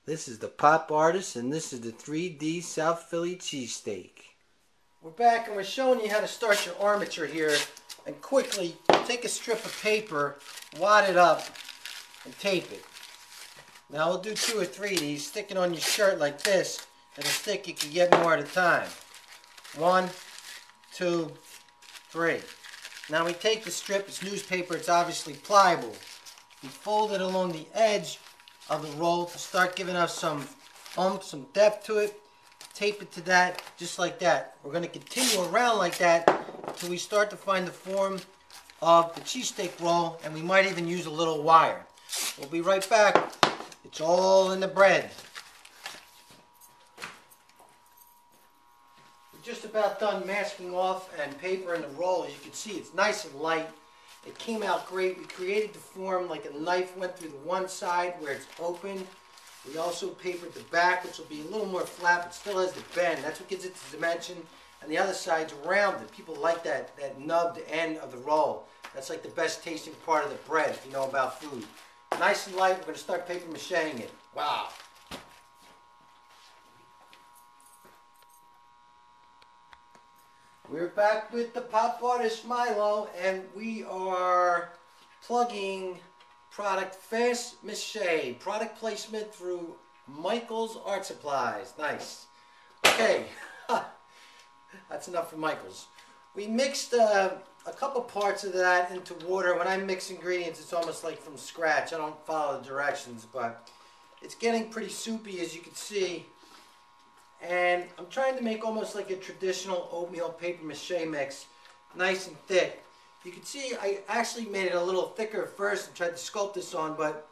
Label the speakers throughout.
Speaker 1: This is the Pop Artist, and this is the 3D South Philly cheesesteak. We're back, and we're showing you how to start your armature here. And quickly, take a strip of paper, wad it up, and tape it. Now we'll do 2 or 3 of these. Stick it on your shirt like this. It'll stick. You can get more at a time. 1, 2, 3. Now we take the strip. It's newspaper. It's obviously pliable. We fold it along the edge of the roll to start giving us some oomph, some depth to it. Tape it to that, just like that. We're going to continue around like that until we start to find the form of the cheesesteak roll, and we might even use a little wire. We'll be right back. It's all in the bread. We're just about done masking off and paper in the roll. As you can see, it's nice and light. It came out great. We created the form like a knife went through the one side where it's open. We also papered the back, which will be a little more flat, but still has the bend. That's what gives it the dimension. And the other side's rounded. People like that nubbed end of the roll. That's like the best tasting part of the bread, if you know about food. Nice and light. We're going to start paper macheing it. Wow. We're back with the Pop Artist Milo, and we are plugging product Fast Mache, product placement through Michael's Art Supplies. Nice. Okay, that's enough for Michael's. We mixed a couple parts of that into water. When I mix ingredients, it's almost like from scratch. I don't follow the directions, but it's getting pretty soupy, as you can see. And I'm trying to make almost like a traditional oatmeal paper mache mix, nice and thick. You can see I actually made it a little thicker first and tried to sculpt this on, but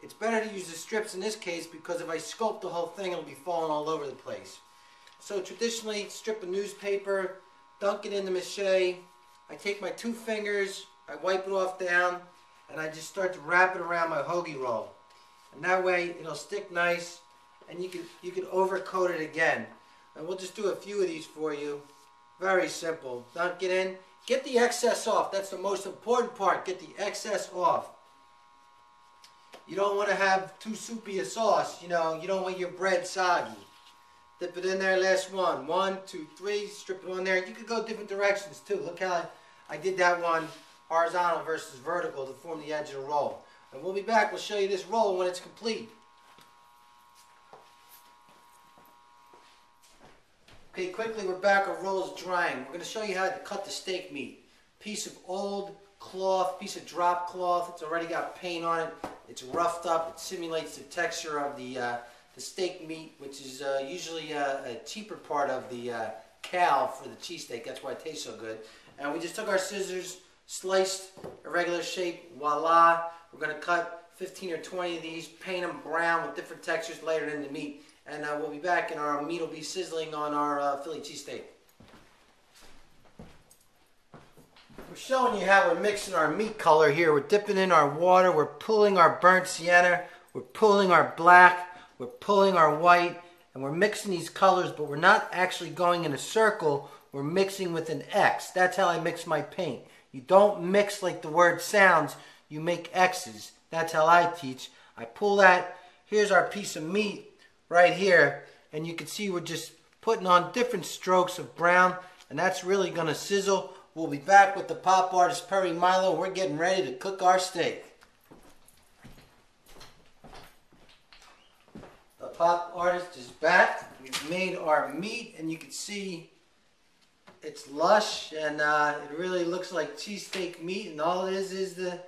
Speaker 1: it's better to use the strips in this case because if I sculpt the whole thing, it'll be falling all over the place. So traditionally, strip of newspaper, dunk it in the mache. I take my 2 fingers, I wipe it off down, and I just start to wrap it around my hoagie roll. And that way, it'll stick nice. And you can overcoat it again. And we'll just do a few of these for you. Very simple. Dunk it in. Get the excess off. That's the most important part. Get the excess off. You don't want to have too soupy a sauce. You know, you don't want your bread soggy. Dip it in there. Last one. 1, 2, 3. Strip it on there. You could go different directions too. Look how I did that one horizontal versus vertical to form the edge of the roll. And we'll be back. We'll show you this roll when it's complete. Okay, quickly, we're back. Our roll is drying. We're going to show you how to cut the steak meat. Piece of old cloth, piece of drop cloth. It's already got paint on it. It's roughed up. It simulates the texture of the steak meat, which is usually a cheaper part of the cow for the cheesesteak. That's why it tastes so good. And we just took our scissors, sliced a regular shape. Voila! We're going to cut 15 or 20 of these, paint them brown with different textures layered in the meat. And we'll be back, and our meat will be sizzling on our Philly cheesesteak. We're showing you how we're mixing our meat color here. We're dipping in our water. We're pulling our burnt sienna. We're pulling our black. We're pulling our white. And we're mixing these colors, but we're not actually going in a circle. We're mixing with an X. That's how I mix my paint. You don't mix like the word sounds. You make X's. That's how I teach. I pull that. Here's our piece of meat right here, and you can see we're just putting on different strokes of brown, and that's really going to sizzle. We'll be back with the Pop Artist Perry Milou. We're getting ready to cook our steak. The Pop Artist is back. We've made our meat, and you can see it's lush, and it really looks like cheesesteak meat, and all it is the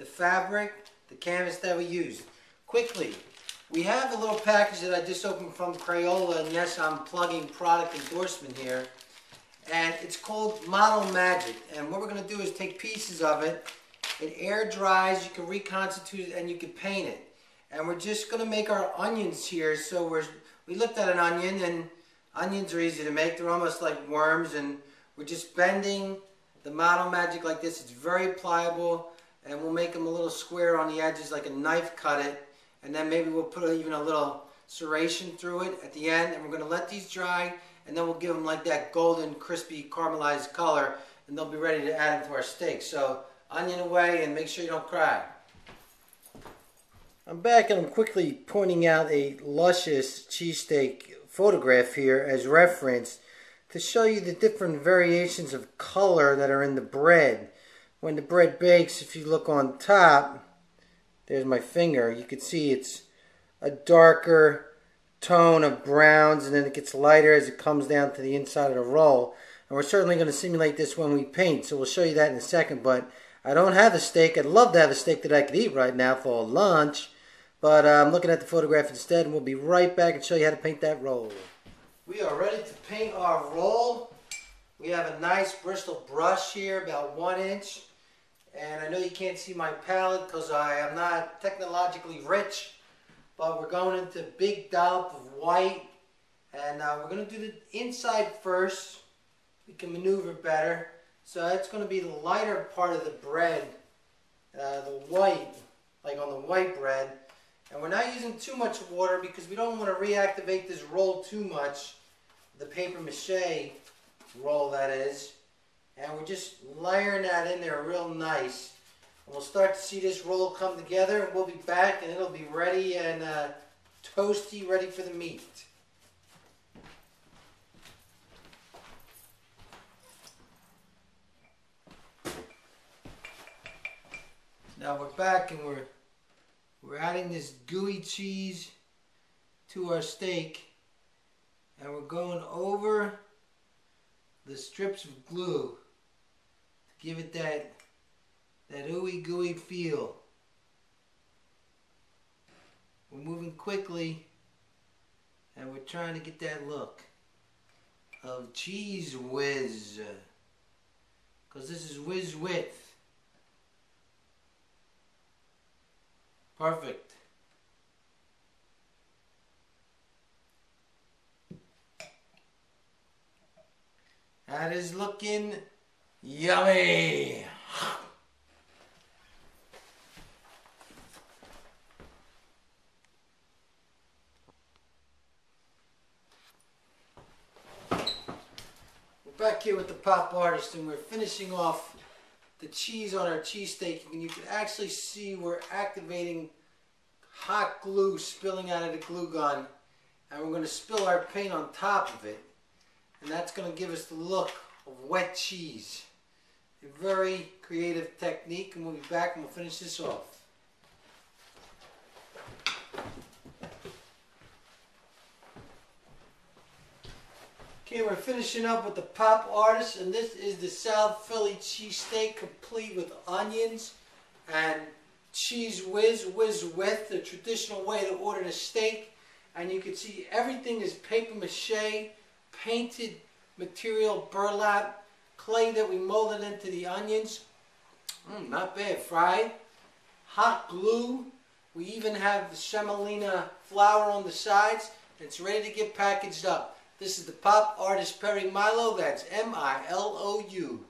Speaker 1: fabric, the canvas that we used. Quickly, we have a little package that I just opened from Crayola, and yes, I'm plugging product endorsement here. And it's called Model Magic. And what we're going to do is take pieces of it. It air dries, you can reconstitute it, and you can paint it. And we're just going to make our onions here. So we looked at an onion, and onions are easy to make. They're almost like worms, and we're just bending the Model Magic like this. It's very pliable, and we'll make them a little square on the edges like a knife cut it. And then maybe we'll put even a little serration through it at the end. And we're going to let these dry. And then we'll give them like that golden, crispy, caramelized color. And they'll be ready to add them to our steak. So onion away and make sure you don't cry. I'm back and I'm quickly pointing out a luscious cheesesteak photograph here as reference to show you the different variations of color that are in the bread. When the bread bakes, if you look on top, there's my finger, you can see it's a darker tone of browns, and then it gets lighter as it comes down to the inside of the roll. And we're certainly going to simulate this when we paint, so we'll show you that in a second. But I don't have a steak. I'd love to have a steak that I could eat right now for lunch, but I'm looking at the photograph instead, and we'll be right back and show you how to paint that roll. We are ready to paint our roll. We have a nice Bristol brush here, about 1 inch. And I know you can't see my palette because I am not technologically rich, but we're going into big dollop of white. And we're going to do the inside first. We can maneuver better. So that's going to be the lighter part of the bread, the white, like on the white bread. And we're not using too much water because we don't want to reactivate this roll too much, the paper mache roll that is. And we're just layering that in there real nice. And we'll start to see this roll come together, and we'll be back and it'll be ready and toasty, ready for the meat. Now we're back and we're adding this gooey cheese to our steak, and we're going over the strips of glue to give it that ooey gooey feel. We're moving quickly and we're trying to get that look of cheese whiz, because this is whiz width. Perfect. That is looking yummy. We're back here with the pop artist, and we're finishing off the cheese on our cheesesteak, and you can actually see we're activating hot glue spilling out of the glue gun, and we're going to spill our paint on top of it, and that's going to give us the look of wet cheese. A very creative technique, and we'll be back and we'll finish this off. Okay, we're finishing up with the pop artist, and this is the South Philly cheesesteak, complete with onions and cheese whiz with, the traditional way to order the steak. And you can see everything is paper mache, painted material, burlap, clay that we molded into the onions. Not bad, fried. Hot glue. We even have the semolina flour on the sides. It's ready to get packaged up. This is the pop artist Perry Milou. That's M-I-L-O-U.